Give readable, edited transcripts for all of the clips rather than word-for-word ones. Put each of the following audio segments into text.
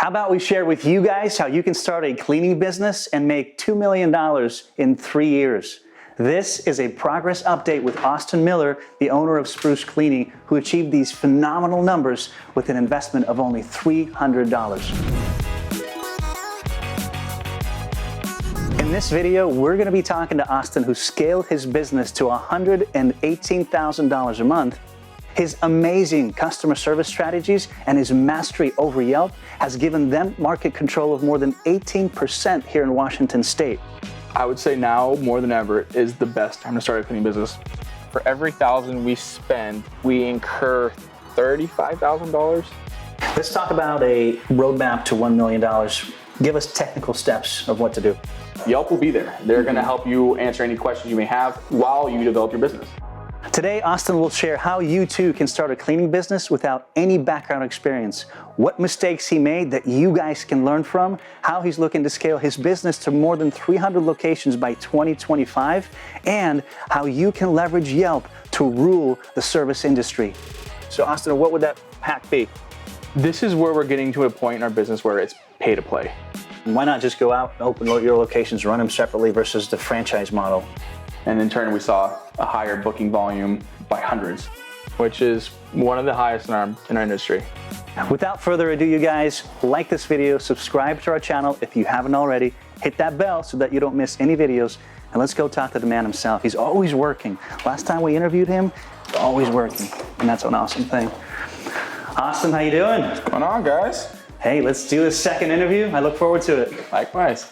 How about we share with you guys how you can start a cleaning business and make $2 million in 3 years. This is a progress update with Austin Miller, the owner of Spruce Cleaning, who achieved these phenomenal numbers with an investment of only $300. In this video, we're going to be talking to Austin, who scaled his business to $118,000 a month. His amazing customer service strategies and his mastery over Yelp has given them market control of more than 18% here in Washington State. I would say now more than ever is the best time to start a cleaning business. For every $1,000 we spend, we incur $35,000. Let's talk about a roadmap to $1 million. Give us technical steps of what to do. Yelp will be there. They're going to help you answer any questions you may have while you develop your business. Today, Austin will share how you too can start a cleaning business without any background experience, what mistakes he made that you guys can learn from, how he's looking to scale his business to more than 300 locations by 2025, and how you can leverage Yelp to rule the service industry. So Austin, what would that hack be? This is where we're getting to a point in our business where it's pay to play. Why not just go out and open your locations, run them separately versus the franchise model? And in turn, we saw a higher booking volume by hundreds, which is one of the highest in our industry. Without further ado, you guys, like this video, subscribe to our channel if you haven't already, hit that bell so that you don't miss any videos, and let's go talk to the man himself. He's always working. Last time we interviewed him, he's always working, and that's an awesome thing. Austin, how you doing? What's going on, guys? Hey, let's do this second interview. I look forward to it. Likewise.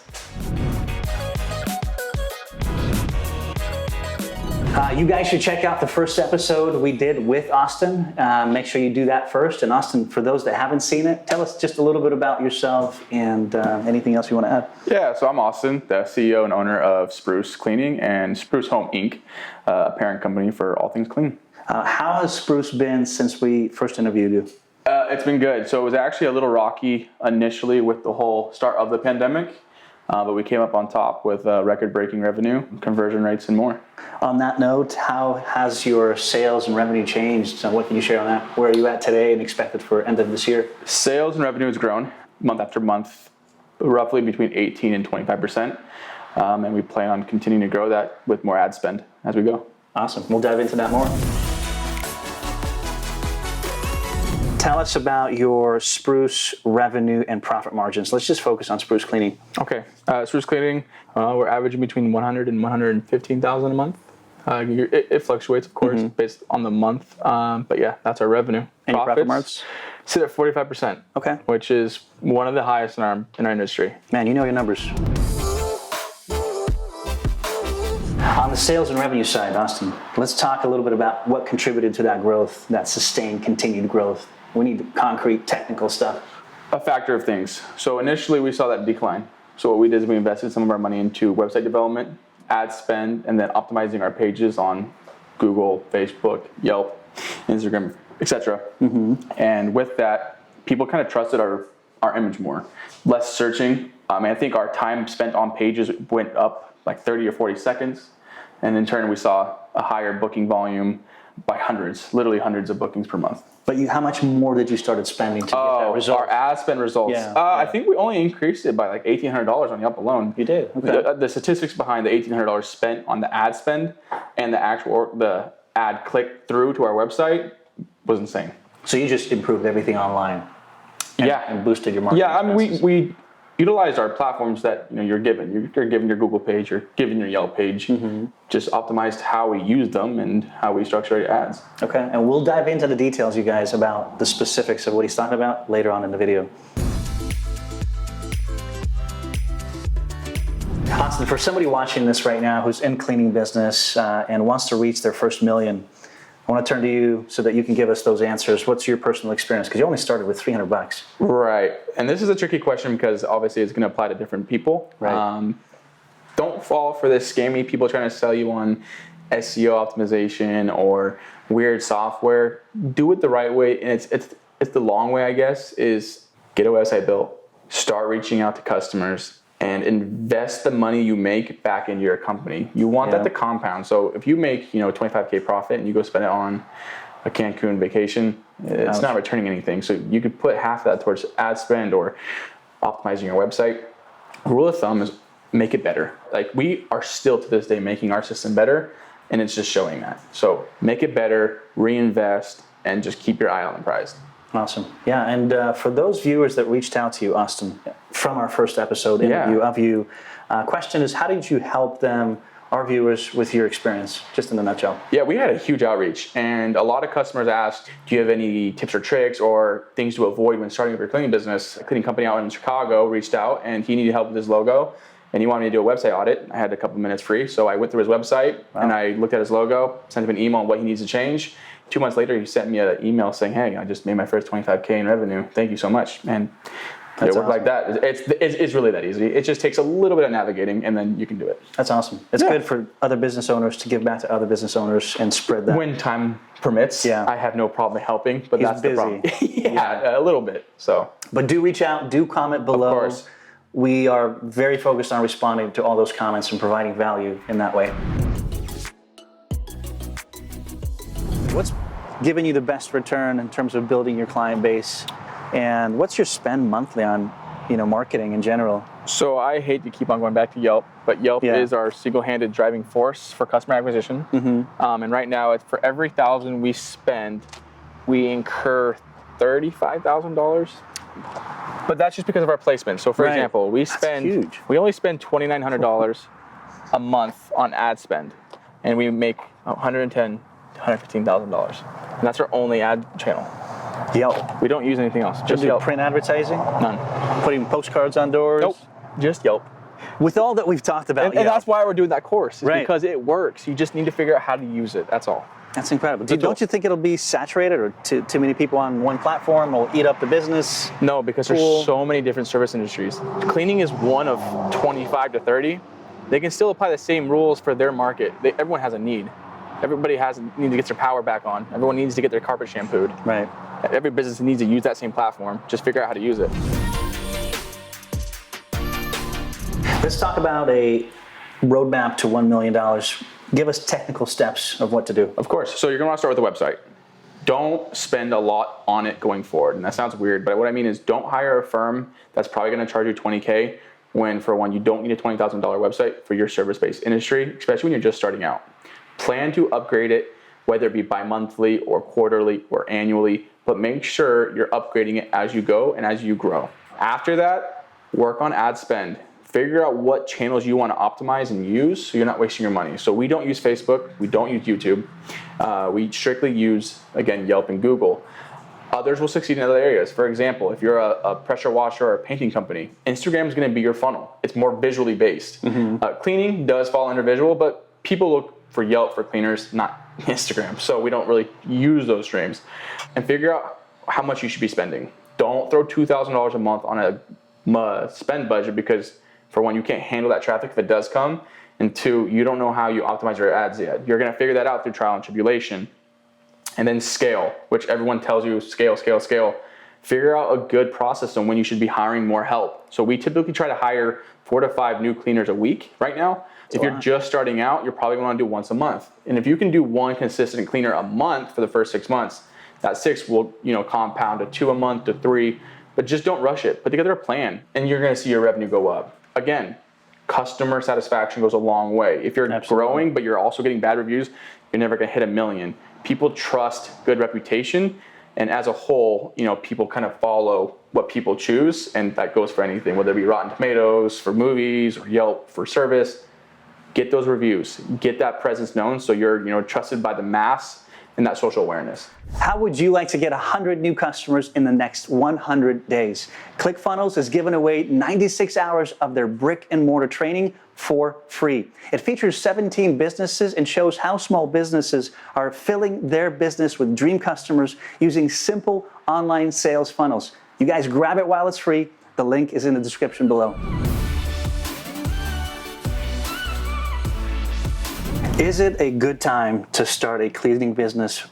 You guys should check out the first episode we did with Austin. Make sure you do that first. And Austin, for those that haven't seen it, tell us just a little bit about yourself and anything else you want to add. Yeah, so I'm Austin, the CEO and owner of Spruce Cleaning and Spruce Home Inc., a parent company for all things clean. How has Spruce been since we first interviewed you? It's been good. So it was actually a little rocky initially with the whole start of the pandemic. But we came up on top with record-breaking revenue, conversion rates, and more. On that note, how has your sales and revenue changed? So what can you share on that? Where are you at today and expected for end of this year? Sales and revenue has grown month after month, roughly between 18 and 25%. And we plan on continuing to grow that with more ad spend as we go. Awesome. We'll dive into that more. Tell us about your Spruce revenue and profit margins. Let's just focus on Spruce Cleaning. Okay, Spruce Cleaning, we're averaging between $100,000 and $115,000 a month. It fluctuates, of course, based on the month. But yeah, that's our revenue. And profit margins? Sit at 45%. Okay. Which is one of the highest in our industry. Man, you know your numbers. On the sales and revenue side, Austin, let's talk a little bit about what contributed to that growth, that sustained, continued growth. We need concrete, technical stuff. A factor of things. So initially we saw that decline. So what we did is we invested some of our money into website development, ad spend, and then optimizing our pages on Google, Facebook, Yelp, Instagram, etc. And with that, people kind of trusted our image more. Less searching. I think our time spent on pages went up like 30 or 40 seconds. And in turn, we saw a higher booking volume by hundreds, literally hundreds of bookings per month. But how much more did you start spending to get that result? Our ad spend results. Yeah. I think we only increased it by like $1,800 on Yelp alone. You did? Okay. The statistics behind the $1,800 spent on the ad spend and the ad click through to our website was insane. So you just improved everything online. And boosted your marketing. Yeah, I mean, we utilized our platforms that you're given. You're given your Google page, you're given your Yelp page. Just optimized how we use them and how we structure our ads. Okay, and we'll dive into the details, you guys, about the specifics of what he's talking about later on in the video. Austin, for somebody watching this right now who's in cleaning business and wants to reach their first million, I want to turn to you so that you can give us those answers. What's your personal experience? Because you only started with $300. Right. And this is a tricky question because obviously it's going to apply to different people. Right. Don't fall for this scammy people trying to sell you on SEO optimization or weird software. Do it the right way. And it's the long way, I guess, is get a website built, start reaching out to customers, and invest the money you make back into your company. You want that to compound. So if you make, $25K profit and you go spend it on a Cancun vacation, it's not returning anything. So you could put half of that towards ad spend or optimizing your website. Rule of thumb is make it better. Like, we are still to this day making our system better, and it's just showing that. So make it better, reinvest, and just keep your eye on the prize. Awesome. Yeah, and for those viewers that reached out to you, Austin, from our first episode interview of you, question is, how did you help them, our viewers, with your experience, just in a nutshell? Yeah, we had a huge outreach, and a lot of customers asked, do you have any tips or tricks or things to avoid when starting up your cleaning business? A cleaning company out in Chicago reached out, and he needed help with his logo, and he wanted me to do a website audit. I had a couple minutes free, so I went through his website, and I looked at his logo, sent him an email on what he needs to change. 2 months later, he sent me an email saying, hey, I just made my first $25K in revenue. Thank you so much. And it worked like that. It's really that easy. It just takes a little bit of navigating, and then you can do it. That's awesome. It's good for other business owners to give back to other business owners and spread that. When time permits, I have no problem helping, but He's that's busy. the problem. A little bit. So, but do reach out, do comment below. Of course. We are very focused on responding to all those comments and providing value in that way. What's giving you the best return in terms of building your client base, and what's your spend monthly on, marketing in general? So I hate to keep on going back to Yelp, but Yelp is our single-handed driving force for customer acquisition. And right now, it's for every $1,000 we spend, we incur $35,000. But that's just because of our placement. So for example, we only spend $2,900 a month on ad spend, and we make $115,000. And that's our only ad channel. Yelp. We don't use anything else. Just do Yelp. Print advertising? None. Putting postcards on doors? Nope. Just Yelp. With all that we've talked about, and that's why we're doing that course, is Right. because it works. You just need to figure out how to use it. That's all. That's incredible. Don't you think it'll be saturated, or too many people on one platform will eat up the business? No, because there's so many different service industries. Cleaning is one of 25 to 30. They can still apply the same rules for their market. Everyone has a need. Everybody has a need to get their power back on. Everyone needs to get their carpet shampooed. Right. Every business needs to use that same platform. Just figure out how to use it. Let's talk about a roadmap to $1 million. Give us technical steps of what to do. Of course. So you're going to want to start with a website. Don't spend a lot on it going forward. And that sounds weird, but what I mean is, don't hire a firm that's probably going to charge you $20K when, for one, you don't need a $20,000 website for your service-based industry, especially when you're just starting out. Plan to upgrade it, whether it be bi-monthly or quarterly or annually, but make sure you're upgrading it as you go and as you grow. After that, work on ad spend. Figure out what channels you want to optimize and use so you're not wasting your money. So we don't use Facebook, we don't use YouTube. We strictly use, again, Yelp and Google. Others will succeed in other areas. For example, if you're a pressure washer or a painting company, Instagram is going to be your funnel. It's more visually based. Cleaning does fall under visual, but people look for Yelp for cleaners, not Instagram. So we don't really use those streams. And figure out how much you should be spending. Don't throw $2,000 a month on a spend budget, because for one, you can't handle that traffic if it does come, and two, you don't know how you optimize your ads yet. You're going to figure that out through trial and tribulation. And then scale, which everyone tells you, scale, scale, scale. Figure out a good process on when you should be hiring more help. So we typically try to hire 4 to 5 new cleaners a week right now. If you're just starting out, you're probably going to do once a month. And if you can do one consistent cleaner a month for the first 6 months, that 6 will, compound to 2 a month to 3, but just don't rush it. Put together a plan, and you're going to see your revenue go up. Again, customer satisfaction goes a long way. If you're growing, but you're also getting bad reviews, you're never going to hit 1 million. People trust good reputation, and as a whole, people kind of follow what people choose, and that goes for anything, whether it be Rotten Tomatoes for movies or Yelp for service. Get those reviews, get that presence known, so you're trusted by the mass and that social awareness. How would you like to get 100 new customers in the next 100 days? ClickFunnels is giving away 96 hours of their brick and mortar training for free. It features 17 businesses and shows how small businesses are filling their business with dream customers using simple online sales funnels. You guys grab it while it's free. The link is in the description below. Is it a good time to start a cleaning business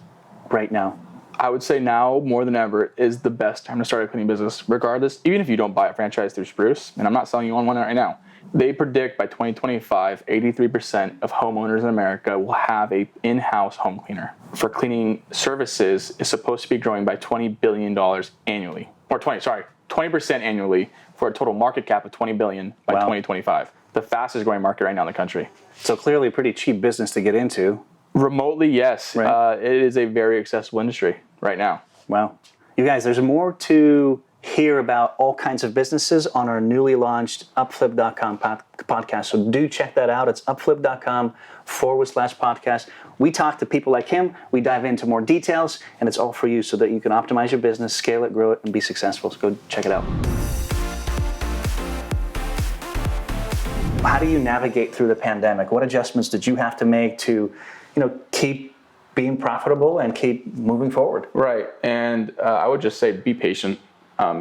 right now? I would say now more than ever is the best time to start a cleaning business, regardless, even if you don't buy a franchise through Spruce, and I'm not selling you on one right now. They predict by 2025, 83% of homeowners in America will have a in-house home cleaner. For cleaning services is supposed to be growing by $20 billion annually, or 20% annually for a total market cap of $20 billion by 2025. The fastest growing market right now in the country. So clearly a pretty cheap business to get into. Remotely, yes. Right. It is a very accessible industry right now. Wow. You guys, there's more to hear about all kinds of businesses on our newly launched UpFlip.com podcast. So do check that out. It's UpFlip.com/podcast. We talk to people like him. We dive into more details, and it's all for you so that you can optimize your business, scale it, grow it, and be successful. So go check it out. How do you navigate through the pandemic? What adjustments did you have to make to, keep being profitable and keep moving forward? Right. And I would just say be patient.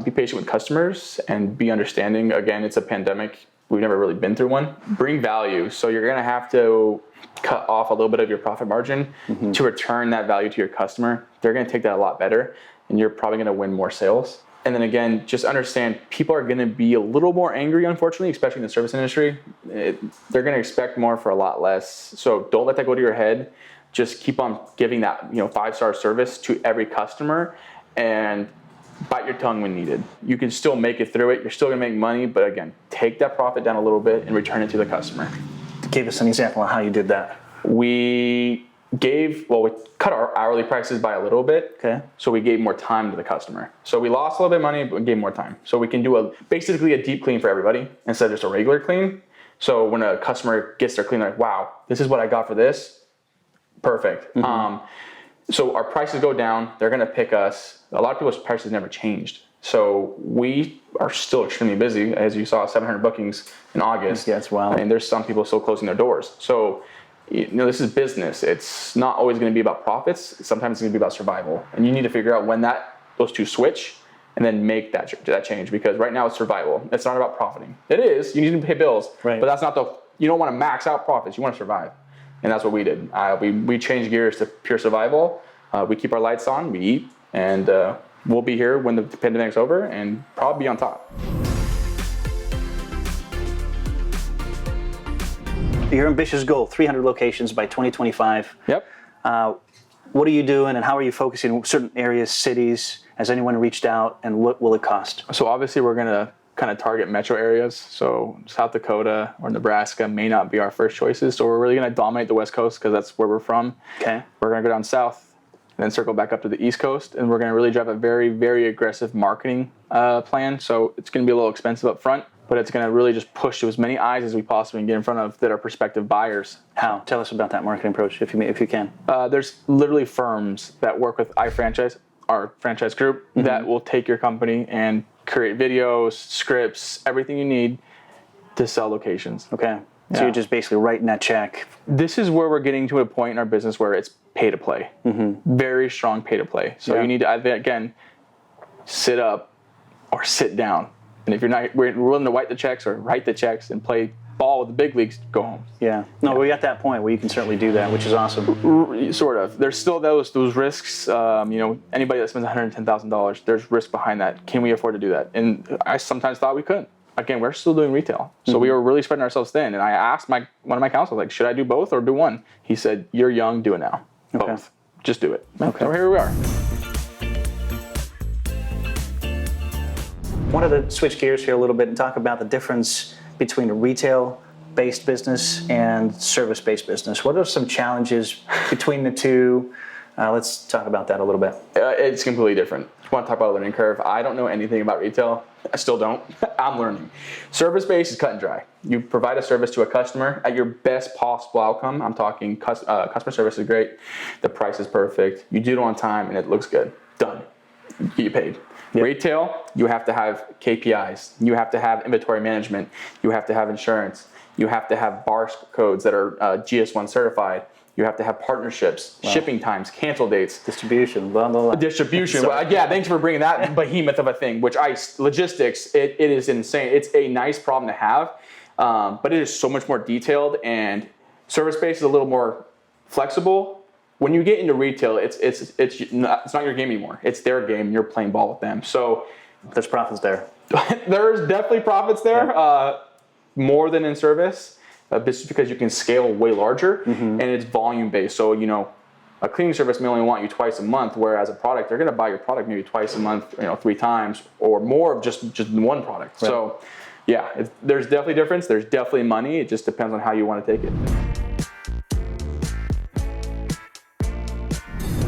Be patient with customers and be understanding. Again, it's a pandemic. We've never really been through one. Bring value. So you're going to have to cut off a little bit of your profit margin to return that value to your customer. They're going to take that a lot better, and you're probably going to win more sales. And then again, just understand people are going to be a little more angry, unfortunately, especially in the service industry. They're going to expect more for a lot less. So don't let that go to your head. Just keep on giving that 5-star service to every customer, and bite your tongue when needed. You can still make it through it. You're still going to make money, but again, take that profit down a little bit and return it to the customer. Give us an example of how you did that. We cut our hourly prices by a little bit. Okay. So we gave more time to the customer. So we lost a little bit of money, but we gave more time. So we can do basically a deep clean for everybody instead of just a regular clean. So when a customer gets their clean, they're like, wow, this is what I got for this. Perfect. So our prices go down. They're going to pick us. A lot of people's prices never changed. So we are still extremely busy. As you saw, 700 bookings in August. Yeah, it's wild. And there's some people still closing their doors. So, this is business. It's not always going to be about profits. Sometimes it's going to be about survival. And you need to figure out when those two switch and then make that change. Because right now it's survival. It's not about profiting. It is. You need to pay bills. Right. But that's not you don't want to max out profits. You want to survive. And that's what we did. We changed gears to pure survival. We keep our lights on, we eat, and we'll be here when the pandemic's over and probably be on top. Your ambitious goal, 300 locations by 2025. Yep. What are you doing, and how are you focusing on certain areas, cities? Has anyone reached out, and what will it cost? So obviously we're going to kind of target metro areas. So South Dakota or Nebraska may not be our first choices. So we're really going to dominate the West Coast because that's where we're from. Okay. We're going to go down south and then circle back up to the East Coast. And we're going to really drive a very, very aggressive marketing plan. So it's going to be a little expensive up front, but it's going to really just push to as many eyes as we possibly can get in front of that are prospective buyers. How? Tell us about that marketing approach if you can. There's literally firms that work with iFranchise, our franchise group, that will take your company and create videos, scripts, everything you need to sell locations. Okay. So you're just basically writing that check. This is where we're getting to a point in our business where it's pay to play. Very strong pay to play. So you need to, again, sit up or sit down. And if you're not willing to write the checks and play ball with the big leagues, go home. Yeah. No, we're at that point where you can certainly do that, which is awesome. Sort of. There's still those risks. Anybody that spends $110,000, there's risk behind that. Can we afford to do that? And I sometimes thought we couldn't. Again, we're still doing retail. So we were really spreading ourselves thin. And I asked one of my counselors, like, should I do both or do one? He said, you're young, do it now. Okay. Both. Just do it. Okay. So here we are. Wanted to switch gears here a little bit and talk about the difference between a retail-based business and service-based business. What are some challenges between the two? Let's talk about that a little bit. It's completely different. You want to talk about a learning curve? I don't know anything about retail. I still don't. I'm learning. Service-based is cut and dry. You provide a service to a customer at your best possible outcome. I'm talking customer service is great. The price is perfect. You do it on time and it looks good. Done. You get paid. Yep. Retail, you have to have KPIs. You have to have inventory management. You have to have insurance. You have to have bar codes that are GS1 certified. You have to have partnerships, shipping times, cancel dates. Distribution, blah, blah, blah. Distribution. Well, yeah, thanks for bringing that behemoth of a thing, logistics, it is insane. It's a nice problem to have, but it is so much more detailed, and service-based is a little more flexible, when you get into retail, it's not your game anymore. It's their game. You're playing ball with them. So there's profits there. There's definitely profits there, more than in service. Just because you can scale way larger and it's volume based. So, you know, a cleaning service may only want you twice a month, whereas a product, they're going to buy your product maybe twice a month, you know, 3 times or more of just one product. Right. So, yeah, there's definitely difference. There's definitely money. It just depends on how you want to take it.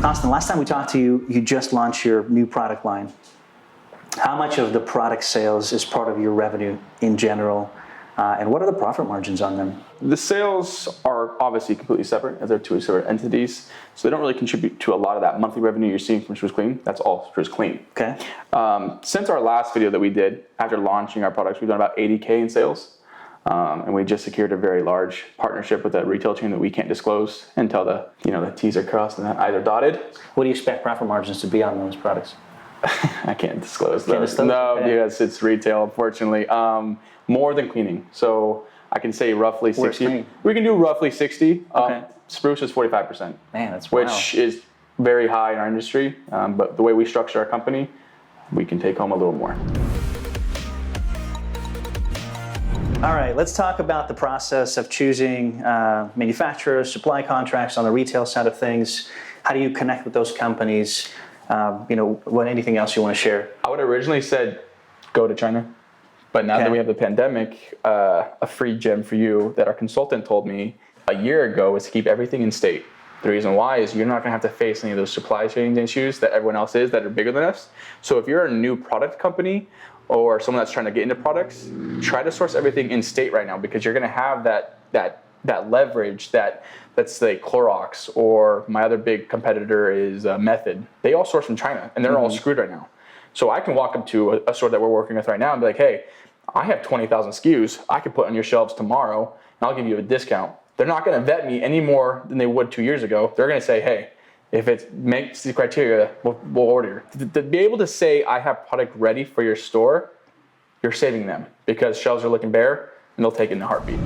Austin, last time we talked to you, you just launched your new product line. How much of the product sales is part of your revenue in general? And what are the profit margins on them? The sales are obviously completely separate, as they're 2 separate entities. So they don't really contribute to a lot of that monthly revenue you're seeing from Spruce Clean. That's all Spruce Clean. Okay. Since our last video that we did, after launching our products, we've done about 80K in sales. And we just secured a very large partnership with a retail chain that we can't disclose until the T's are crossed and the I's are dotted. What do you expect profit margins to be on those products? I can't disclose those. No, because it's retail, unfortunately. More than cleaning. So I can say roughly 60. We can do roughly 60. Okay. Spruce is 45%. Man, that's wild. Which is very high in our industry. But the way we structure our company, we can take home a little more. All right, let's talk about the process of choosing manufacturers, supply contracts on the retail side of things. How do you connect with those companies? Anything else you want to share? I would have originally said go to China. But now that we have the pandemic, a free gem for you that our consultant told me a year ago is to keep everything in state. The reason why is you're not going to have to face any of those supply chain issues that everyone else is that are bigger than us. So if you're a new product company or someone that's trying to get into products, try to source everything in state right now, because you're going to have that leverage that's like Clorox, or my other big competitor is Method. They all source from China and they're all screwed right now. So I can walk up to a store that we're working with right now and be like, hey, I have 20,000 SKUs I could put on your shelves tomorrow and I'll give you a discount. They're not going to vet me any more than they would 2 years ago. They're going to say, hey, if it makes the criteria, we'll order. To be able to say I have product ready for your store, you're saving them, because shelves are looking bare and they'll take it in a heartbeat.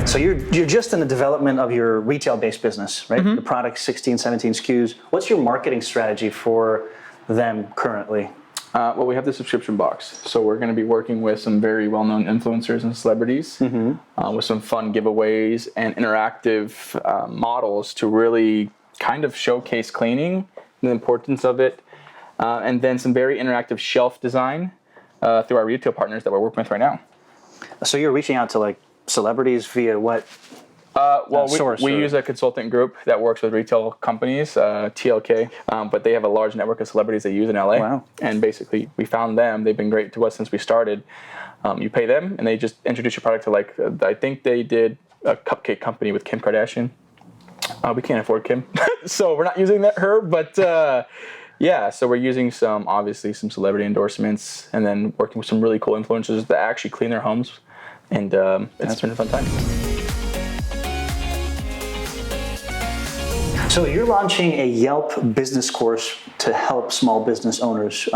So you're just in the development of your retail-based business, right? The product, 16, 17 SKUs. What's your marketing strategy for them currently? Well, we have the subscription box. So we're going to be working with some very well-known influencers and celebrities with some fun giveaways and interactive models to really kind of showcase cleaning, the importance of it, and then some very interactive shelf design through our retail partners that we're working with right now. So you're reaching out to like celebrities via what? We use a consultant group that works with retail companies, TLK, but they have a large network of celebrities they use in LA. Wow. And basically, we found them. They've been great to us since we started. You pay them, and they just introduce your product to I think they did a cupcake company with Kim Kardashian. We can't afford Kim, so we're not using her, but yeah, so we're using some celebrity endorsements, and then working with some really cool influencers that actually clean their homes, and it's been a fun time. So you're launching a Yelp business course to help small business owners.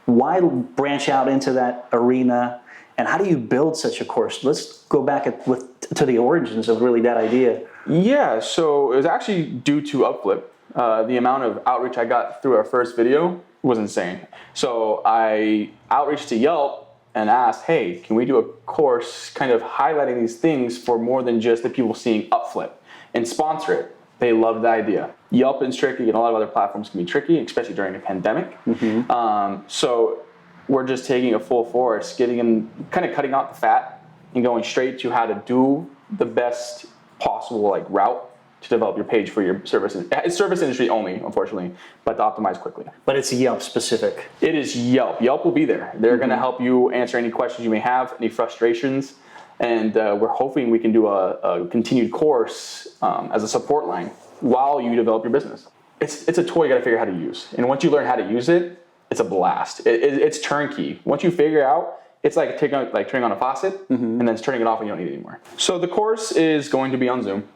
Why branch out into that arena, and how do you build such a course? Let's go back to the origins of really that idea. Yeah, so it was actually due to UpFlip. The amount of outreach I got through our first video was insane. So I outreached to Yelp and asked, hey, can we do a course kind of highlighting these things for more than just the people seeing UpFlip, and sponsor it? They loved the idea. Yelp is tricky, and a lot of other platforms can be tricky, especially during a pandemic. So we're just taking a full force, getting them, kind of cutting out the fat and going straight to how to do the best possible route to develop your page for your service. It's service industry only, unfortunately, but to optimize quickly. But it's Yelp specific. It is Yelp. Yelp will be there. They're going to help you answer any questions you may have, any frustrations. And we're hoping we can do a continued course as a support line while you develop your business. It's a tool you got to figure out how to use. And once you learn how to use it, it's a blast. It's turnkey. Once you figure out, it's like turning on a faucet and then turning it off when you don't need it anymore. So the course is going to be on Zoom.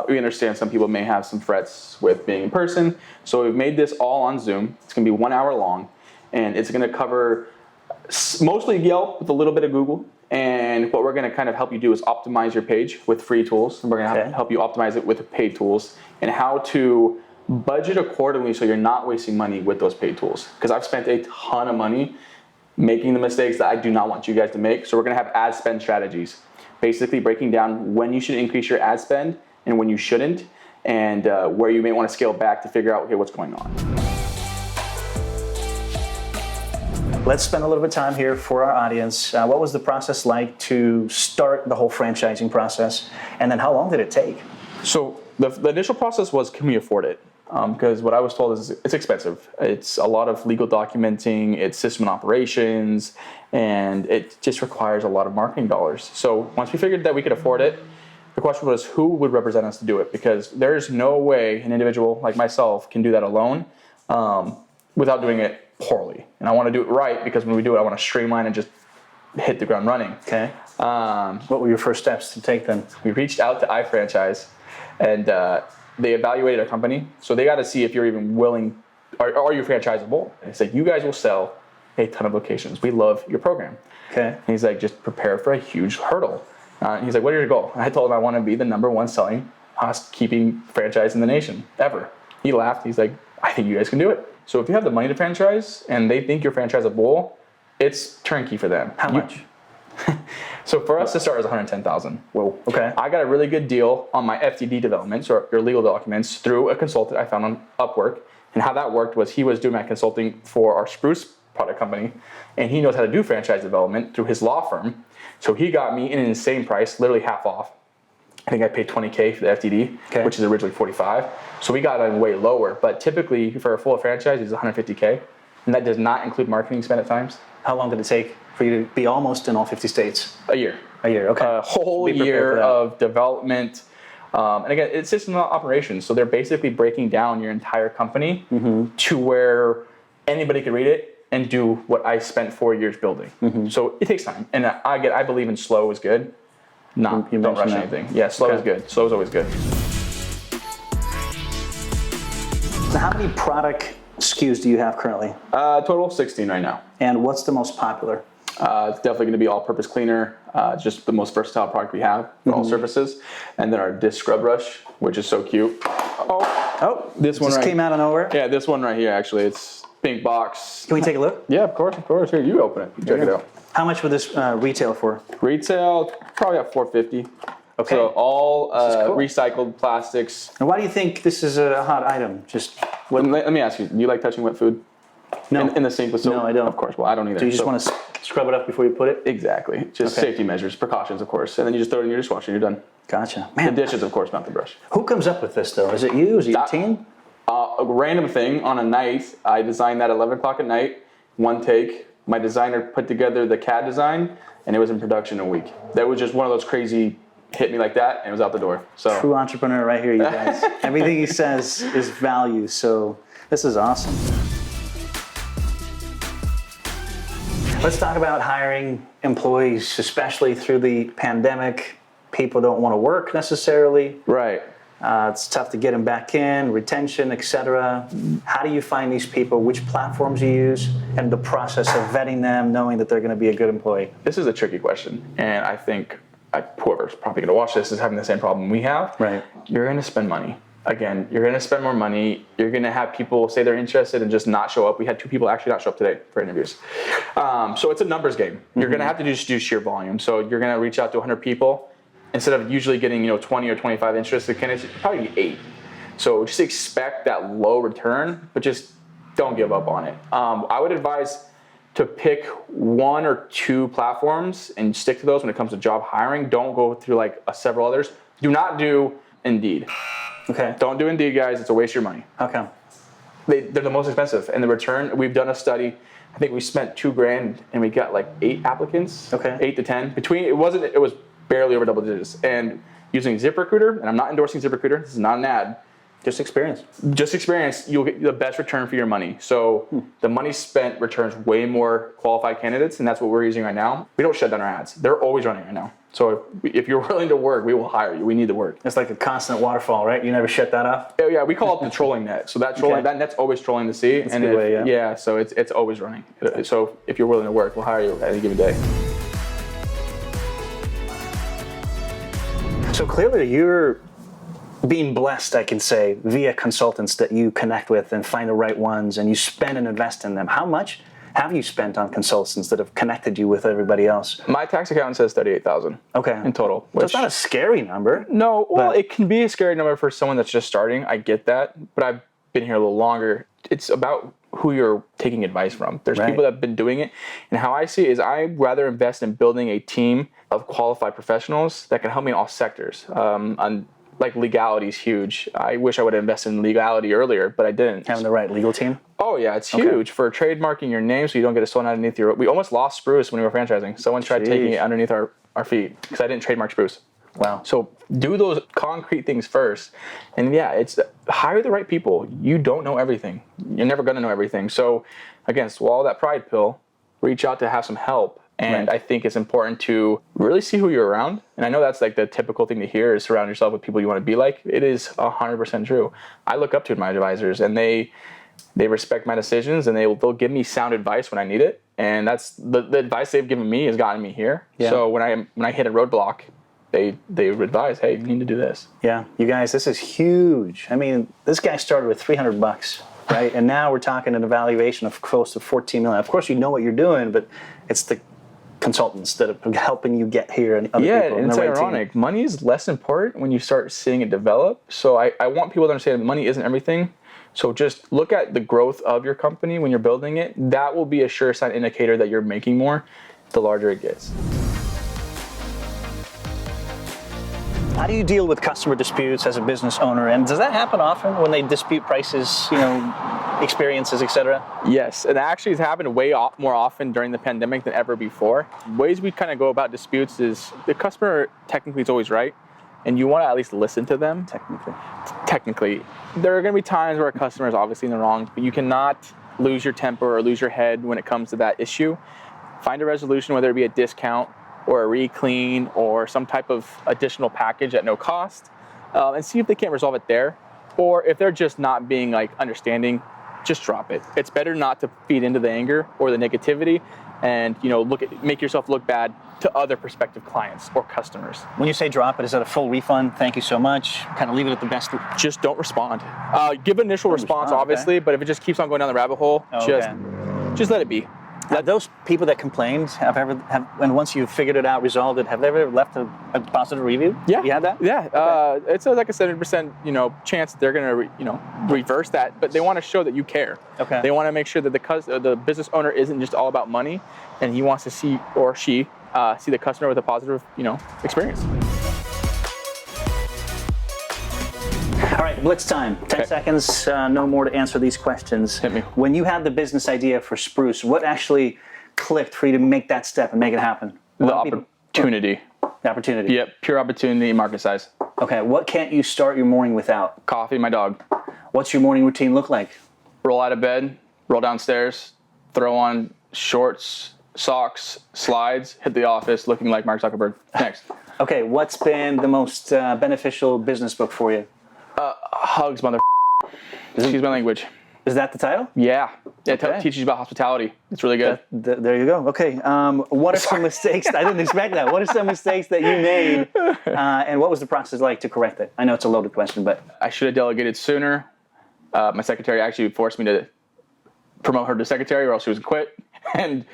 We understand some people may have some frets with being in person. So we've made this all on Zoom. It's going to be 1 hour long. And it's going to cover mostly Yelp with a little bit of Google, And what we're going to kind of help you do is optimize your page with free tools. And we're going to help you optimize it with paid tools, and how to budget accordingly so you're not wasting money with those paid tools. Because I've spent a ton of money making the mistakes that I do not want you guys to make. So we're going to have ad spend strategies, basically breaking down when you should increase your ad spend and when you shouldn't, and where you may want to scale back to figure out, okay, what's going on. Let's spend a little bit of time here for our audience. What was the process like to start the whole franchising process? And then how long did it take? So the initial process was, can we afford it? Because what I was told is it's expensive. It's a lot of legal documenting, it's system and operations, and it just requires a lot of marketing dollars. So once we figured that we could afford it, the question was, who would represent us to do it? Because there's no way an individual like myself can do that alone without doing it poorly. And I want to do it right, because when we do it, I want to streamline and just hit the ground running. Okay. What were your first steps to take then? We reached out to iFranchise, and they evaluated our company. So they got to see if you're even willing, are you franchisable? And they said, you guys will sell a ton of locations. We love your program. Okay. And he's like, just prepare for a huge hurdle. He's like, what is your goal? And I told him I want to be the #1 selling keeping franchise in the nation ever. He laughed. He's like, I think you guys can do it. So if you have the money to franchise and they think you're franchisable, it's turnkey for them. How much? So for us to start is $110,000. Whoa. Okay. I got a really good deal on my FTD developments, or your legal documents, through a consultant I found on Upwork. And how that worked was, he was doing my consulting for our Spruce product company, and he knows how to do franchise development through his law firm. So he got me in an insane price, literally half off. I think I paid $20K for the FTD, which is originally $45. So we got it way lower. But typically for a full franchise, it's $150K, and that does not include marketing spend at times. How long did it take for you to be almost in all 50 states? A year. A year, okay. A whole year of development. And again, it's system operations. So they're basically breaking down your entire company to where anybody can read it and do what I spent 4 years building. So it takes time. And I believe in slow is good. Don't rush anything. Yeah, slow is good. Slow is always good. So how many product SKUs do you have currently? Total 16 right now. And what's the most popular? It's definitely going to be all-purpose cleaner, just the most versatile product we have for all surfaces. And then our disc scrub brush, which is so cute. Oh, this one came out of nowhere? Yeah, this one right here, actually. It's pink box. Can we take a look? Yeah, of course. Here, you open it. Check it out. How much would this retail for? Retail, probably at $450. Okay. So all cool. recycled plastics. And why do you think this is a hot item? Let me ask you, do you like touching wet food? No. In the sink with soap? No, I don't. Of course. Well, I don't either. So you just want to scrub it up before you put it? Exactly. Just safety measures, precautions, of course. And then you just throw it in your dishwasher and you're done. Gotcha. The dishes, of course, not the brush. Who comes up with this, though? Is it you? Is it your team? A random thing on a night. I designed that at 11 o'clock at night, one take. My designer put together the CAD design, and it was in production in a week. That was just one of those crazy, hit me like that, and it was out the door. So true entrepreneur right here, you guys. Everything he says is value, so this is awesome. Let's talk about hiring employees, especially through the pandemic. People don't want to work necessarily. Right. It's tough to get them back in, retention, etc. How do you find these people? Which platforms you use, and the process of vetting them, knowing that they're going to be a good employee? This is a tricky question, and I think whoever's probably going to watch this is having the same problem we have. Right. You're going to spend money. Again, you're going to spend more money. You're going to have people say they're interested and just not show up. We had 2 people actually not show up today for interviews. So it's a numbers game. You're going to have to just do sheer volume. So you're going to reach out to 100 people. Instead of usually getting 20 or 25 interested candidates, probably 8. So just expect that low return, but just don't give up on it. I would advise to pick 1 or 2 platforms and stick to those when it comes to job hiring. Don't go through several others. Do not do Indeed. Okay. Don't do Indeed, guys. It's a waste of your money. How come? They're the most expensive. And the return, we've done a study. I think we spent $2,000 and we got 8 applicants. Okay. 8 to 10. It was barely over double digits. And using ZipRecruiter, and I'm not endorsing ZipRecruiter, this is not an ad. Just experience. You'll get the best return for your money. So the money spent returns way more qualified candidates, and that's what we're using right now. We don't shut down our ads. They're always running right now. So if you're willing to work, we will hire you. We need to work. It's like a constant waterfall, right? You never shut that off? Oh, yeah, we call it the trolling net. So that net's always trolling the sea. That's a good way, yeah, so it's always running. So if you're willing to work, we'll hire you at any given day. So clearly you're being blessed, I can say, via consultants that you connect with and find the right ones and you spend and invest in them. How much have you spent on consultants that have connected you with everybody else? My tax accountant says $38,000. Okay. In total. So it's not a scary number. No, well, it can be a scary number for someone that's just starting. I get that, but I've been here a little longer. It's about who you're taking advice from. There's people that have been doing it, and how I see it is I'd rather invest in building a team of qualified professionals that can help me in all sectors. Like legality is huge. I wish I would have invested in legality earlier, but I didn't. Having the right legal team? Oh yeah, it's huge for trademarking your name so you don't get it stolen underneath your. We almost lost Spruce when we were franchising. Someone tried taking it underneath our feet because I didn't trademark Spruce. Wow. So do those concrete things first. And yeah, it's hire the right people. You don't know everything. You're never going to know everything. So again, swallow that pride pill, reach out to have some help. And I think it's important to really see who you're around. And I know that's like the typical thing to hear is surround yourself with people you want to be like. It is 100% true. I look up to my advisors and they respect my decisions and they'll give me sound advice when I need it. And that's the advice they've given me has gotten me here. Yeah. So when I hit a roadblock, they advise, hey, you need to do this. Yeah, you guys, this is huge. I mean, this guy started with $300, right? And now we're talking an evaluation of close to 14 million. Of course, you know what you're doing, but it's the consultants that are helping you get here and other people. And it's ironic. Money is less important when you start seeing it develop. So I want people to understand that money isn't everything. So just look at the growth of your company when you're building it. That will be a sure sign indicator that you're making more the larger it gets. How do you deal with customer disputes as a business owner? And does that happen often when they dispute prices, experiences, etc.? Yes, and actually it's happened way more often during the pandemic than ever before. Ways we kind of go about disputes is the customer technically is always right, and you want to at least listen to them. Technically. There are going to be times where a customer is obviously in the wrong, but you cannot lose your temper or lose your head when it comes to that issue. Find a resolution, whether it be a discount or a re-clean or some type of additional package at no cost, and see if they can't resolve it there. Or if they're just not being understanding, just drop it. It's better not to feed into the anger or the negativity and make yourself look bad to other prospective clients or customers. When you say drop it, is that a full refund? Thank you so much. Kind of leave it at the best. Just don't respond. Give initial response, obviously, but if it just keeps on going down the rabbit hole, just let it be. Have those people that complained and once you've figured it out, resolved it, have they ever left a positive review? Yeah. You had that? Yeah. Okay. It's like a 70% chance that they're going to reverse that, but they want to show that you care. Okay. They want to make sure that the business owner isn't just all about money, and he wants to see, or she see the customer with a positive experience. All right, Blitz time. 10 seconds, no more to answer these questions. Hit me. When you had the business idea for Spruce, what actually clicked for you to make that step and make it happen? The opportunity. The opportunity. Yep, pure opportunity, market size. Okay, what can't you start your morning without? Coffee, my dog. What's your morning routine look like? Roll out of bed, roll downstairs, throw on shorts, socks, slides, hit the office looking like Mark Zuckerberg. Next. Okay, what's been the most beneficial business book for you? Hugs, mother. Excuse my language. Is that the title? Yeah. It teaches you about hospitality. It's really good. There you go. Okay. What are some mistakes? I didn't expect that. What are some mistakes that you made, and what was the process like to correct it? I know it's a loaded question, but I should have delegated sooner. My secretary actually forced me to promote her to secretary, or else she was quit. And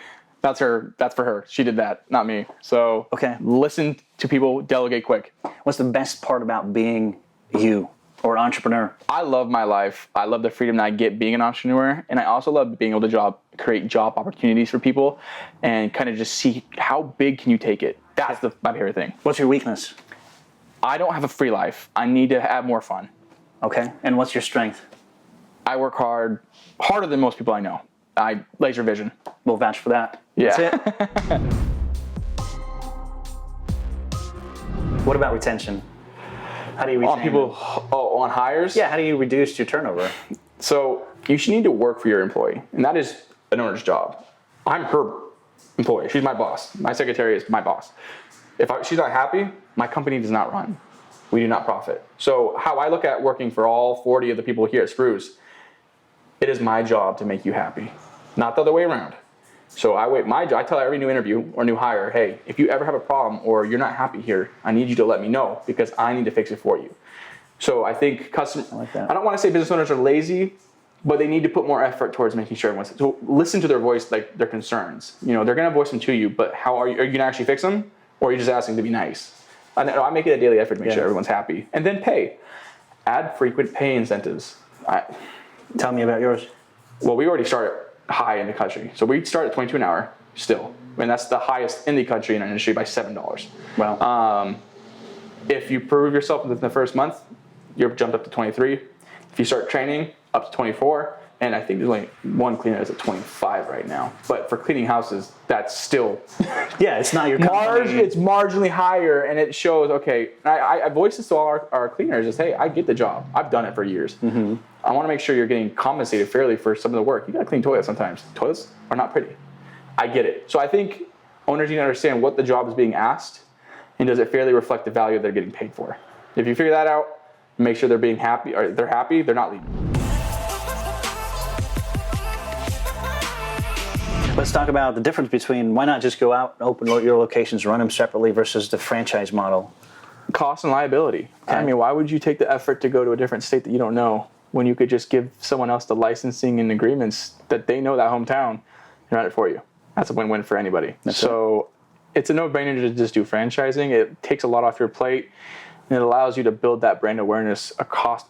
that's for her. She did that, not me. So listen to people, delegate quick. What's the best part about being you? Or entrepreneur? I love my life. I love the freedom that I get being an entrepreneur. And I also love being able to create job opportunities for people and kind of just see how big can you take it. That's my favorite thing. What's your weakness? I don't have a free life. I need to have more fun. Okay. And what's your strength? I work hard, harder than most people I know. I laser vision. We'll vouch for that. Yeah. That's it. What about retention? How do you retain on people? On hires? Yeah, how do you reduce your turnover? So you should need to work for your employee, and that is an owner's job. I'm her employee. She's my boss. My secretary is my boss. If she's not happy, my company does not run. We do not profit. So how I look at working for all 40 of the people here at Spruce, it is my job to make you happy, not the other way around. So I tell every new interview or new hire, hey, if you ever have a problem or you're not happy here, I need you to let me know because I need to fix it for you. So I think I don't want to say business owners are lazy, but they need to put more effort towards making sure everyone's, so listen to their voice, like their concerns. You know, they're going to voice them to you, but are you going to actually fix them? Or are you just asking to be nice? I make it a daily effort to make sure everyone's happy. And then pay. Add frequent pay incentives. Tell me about yours. Well, we already start high in the country. So we start at 22 an hour still. And that's the highest in the country in our industry by $7. Wow. If you prove yourself within the first month, you're jumped up to 23. If you start training, up to 24. And I think there's only one cleaner that's at 25 right now. But for cleaning houses, that's still it's not your company. It's marginally higher, and it shows. Okay, I voice this to all our cleaners: is hey, I get the job. I've done it for years. Mm-hmm. I want to make sure you're getting compensated fairly for some of the work. You got to clean toilets sometimes. Toilets are not pretty. I get it. So I think owners need to understand what the job is being asked, and does it fairly reflect the value they're getting paid for. If you figure that out, make sure they're being happy. Or they're happy. They're not leaving. Let's talk about the difference between why not just go out and open your locations, run them separately versus the franchise model. Cost and liability. Okay. I mean, why would you take the effort to go to a different state that you don't know when you could just give someone else the licensing and agreements that they know that hometown and run it for you? That's a win-win for anybody. It's a no-brainer to just do franchising. It takes a lot off your plate, and it allows you to build that brand awareness across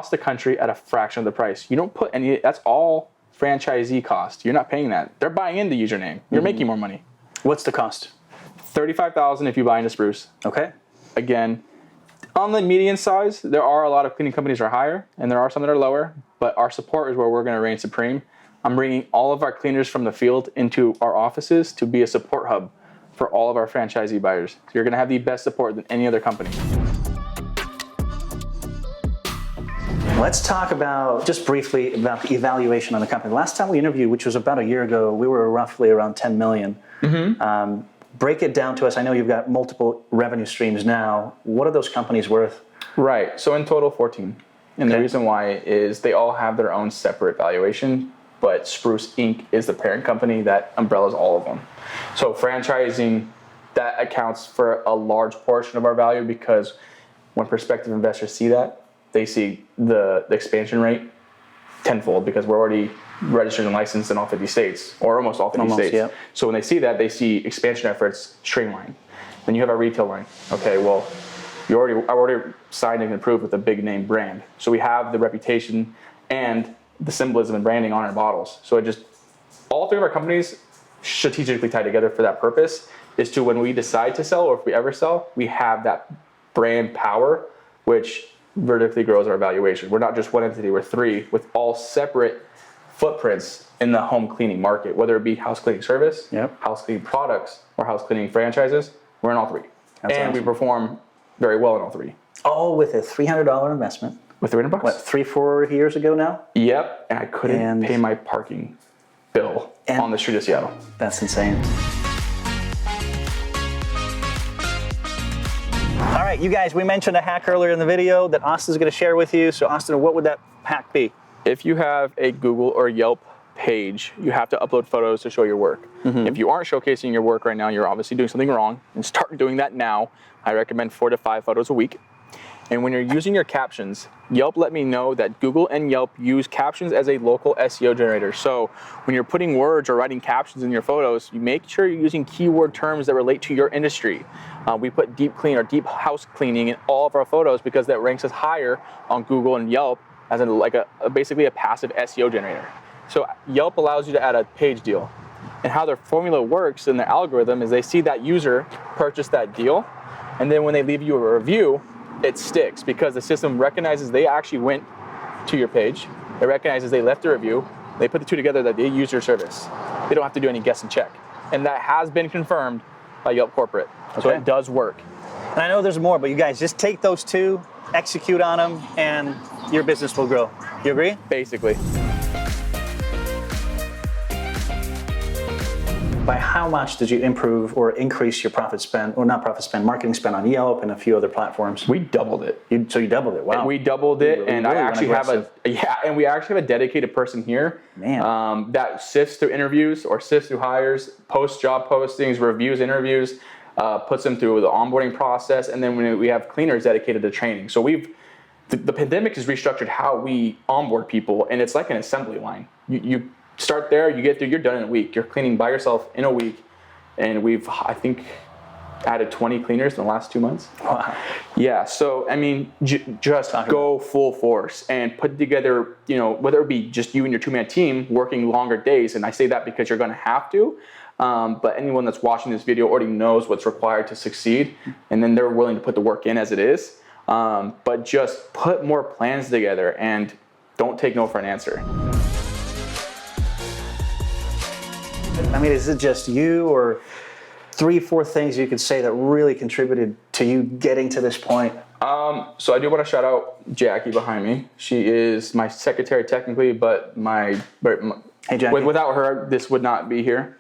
the country at a fraction of the price. You don't put any, that's all franchisee cost. You're not paying that. They're buying into username. You're making more money. What's the cost? $35,000 if you buy into Spruce. Okay. Again, on the median size, there are a lot of cleaning companies that are higher, and there are some that are lower, but our support is where we're going to reign supreme. I'm bringing all of our cleaners from the field into our offices to be a support hub for all of our franchisee buyers. So you're going to have the best support than any other company. Let's talk about, just briefly, about the evaluation on the company. Last time we interviewed, which was about a year ago, we were roughly around 10 million. Mm-hmm. Break it down to us. I know you've got multiple revenue streams now. What are those companies worth? Right. So in total, 14. And the reason why is they all have their own separate valuation, but Spruce Inc. is the parent company that umbrellas all of them. So franchising, that accounts for a large portion of our value because when prospective investors see that, they see the expansion rate tenfold because we're already registered and licensed in all 50 states, or almost all 50 states. Yep. So when they see that, they see expansion efforts streamlined. Then you have our retail line. Okay, well, I already signed and approved with a big name brand. So we have the reputation and the symbolism and branding on our bottles. So all three of our companies strategically tied together for that purpose is to when we decide to sell or if we ever sell, we have that brand power, which vertically grows our valuation. We're not just one entity, we're three with all separate footprints in the home cleaning market, whether it be house cleaning service, house cleaning products, or house cleaning franchises. We're in all three. That's awesome. We perform very well in all three. All with a $300 investment. With $300? What, 3-4 years ago now? Yep, and I couldn't pay my parking bill on the street of Seattle. That's insane. All right, you guys, we mentioned a hack earlier in the video that Austin's going to share with you. So Austin, what would that hack be? If you have a Google or Yelp page, you have to upload photos to show your work. Mm-hmm. If you aren't showcasing your work right now, you're obviously doing something wrong, and start doing that now. I recommend 4 to 5 photos a week. And when you're using your captions, Yelp let me know that Google and Yelp use captions as a local SEO generator. So when you're putting words or writing captions in your photos, you make sure you're using keyword terms that relate to your industry. We put deep clean or deep house cleaning in all of our photos because that ranks us higher on Google and Yelp as basically a passive SEO generator. So Yelp allows you to add a page deal. And how their formula works in their algorithm is they see that user purchase that deal, and then when they leave you a review, it sticks because the system recognizes they actually went to your page. It recognizes they left a review. They put the two together that they use your service. They don't have to do any guess and check. And that has been confirmed by Yelp Corporate. Okay. So it does work. And I know there's more, but you guys just take those two, execute on them, and your business will grow. You agree? Basically. By how much did you improve or increase your profit spend, or not profit spend, marketing spend on Yelp and a few other platforms? We doubled it. So you doubled it. Wow. We doubled it, and really I actually have aggressive. we actually have a dedicated person here, Man. that sifts through interviews or sifts through hires, posts job postings, reviews interviews, puts them through the onboarding process, and then we have cleaners dedicated to training. So the pandemic has restructured how we onboard people, and it's like an assembly line. You start there, you get through, you're done in a week. You're cleaning by yourself in a week, and we've, I think, added 20 cleaners in the last 2 months. Wow. Yeah, so I mean, just go full force and put together, you know, whether it be just you and your two-man team working longer days, and I say that because you're gonna have to, but anyone that's watching this video already knows what's required to succeed, and then they're willing to put the work in as it is. But just put more plans together and don't take no for an answer. I mean, is it just you, or 3-4 things you could say that really contributed to you getting to this point? So I do want to shout out Jackie behind me. She is my secretary technically, but Hey, Jackie. without her, this would not be here.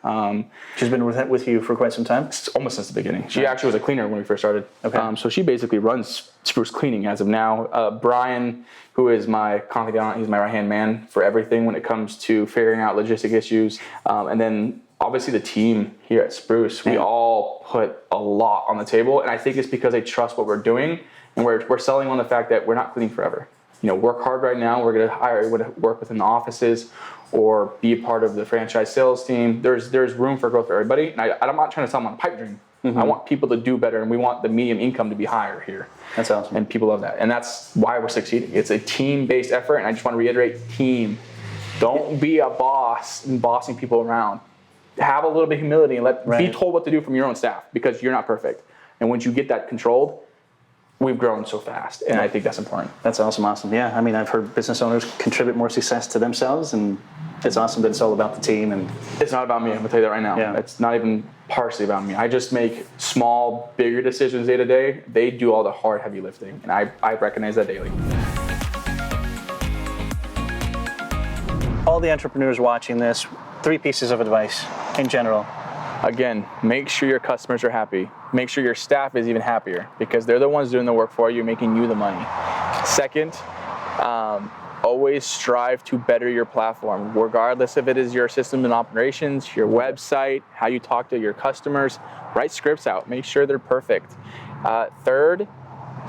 She's been with you for quite some time? Almost since the beginning. She actually was a cleaner when we first started. Okay. So she basically runs Spruce Cleaning as of now. Brian, who is my confidant, he's my right-hand man for everything when it comes to figuring out logistic issues. And then obviously the team here at Spruce, we all put a lot on the table. And I think it's because they trust what we're doing, and we're selling on the fact that we're not cleaning forever. You know, work hard right now. We're gonna work within the offices or be a part of the franchise sales team. There's room for growth for everybody. And I'm not trying to sell them on a pipe dream. I want people to do better, and we want the median income to be higher here. That's awesome. And people love that. And that's why we're succeeding. It's a team-based effort, and I just want to reiterate, team. Don't be a boss and bossing people around. Have a little bit of humility and be told what to do from your own staff, because you're not perfect. And once you get that controlled, we've grown so fast, and I think that's important. That's awesome. Yeah, I mean, I've heard business owners contribute more success to themselves, and it's awesome that it's all about the team. And it's not about me. I'm gonna tell you that right now. Yeah. It's not even partially about me. I just make small, bigger decisions day to day. They do all the hard, heavy lifting, and I recognize that daily. All the entrepreneurs watching this, 3 pieces of advice in general. Again, make sure your customers are happy. Make sure your staff is even happier, because they're the ones doing the work for you, making you the money. Second, always strive to better your platform, regardless if it is your system and operations, your website, how you talk to your customers. Write scripts out. Make sure they're perfect. Third,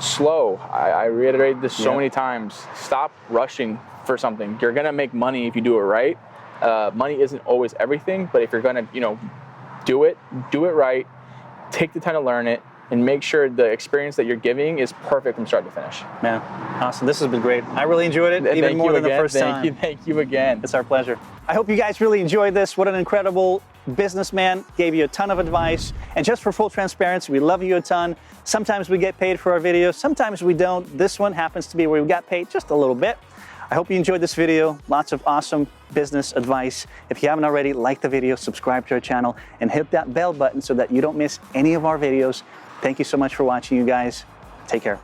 slow. I reiterated this so many times. Stop rushing for something. You're gonna make money if you do it right. Money isn't always everything, but if you're gonna, do it right. Take the time to learn it, and make sure the experience that you're giving is perfect from start to finish. Man, awesome. This has been great. I really enjoyed it, even more than the first time. Thank you again. It's our pleasure. I hope you guys really enjoyed this. What an incredible businessman. Gave you a ton of advice. And just for full transparency, we love you a ton. Sometimes we get paid for our videos. Sometimes we don't. This one happens to be where we got paid just a little bit. I hope you enjoyed this video. Lots of awesome business advice. If you haven't already, like the video, subscribe to our channel, and hit that bell button so that you don't miss any of our videos. Thank you so much for watching, you guys. Take care.